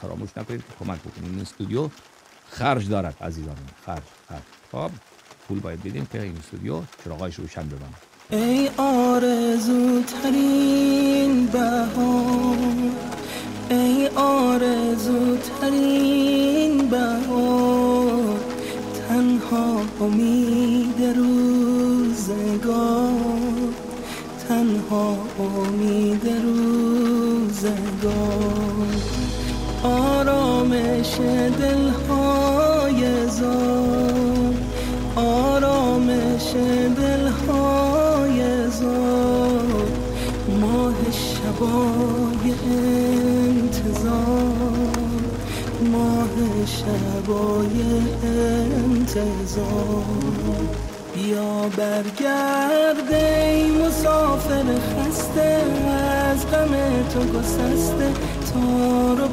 فراموش نکنید که کمک بکنید. این استودیو خرج دارد عزیزان، خرج. خب پول باید بدیم که این استودیو چراغایش روشن بمونه. ای آرزوترین بهار، ای آرزوترین بهار، تنها امید روزگار، تنها امید روزگار، آرامش دلهای زار، آرامش دلهای زار، ماه شبای انتظار، ماه شبای انتظار. بیا برگرد ای مسافر خسته، از غم تو گسسته تا رو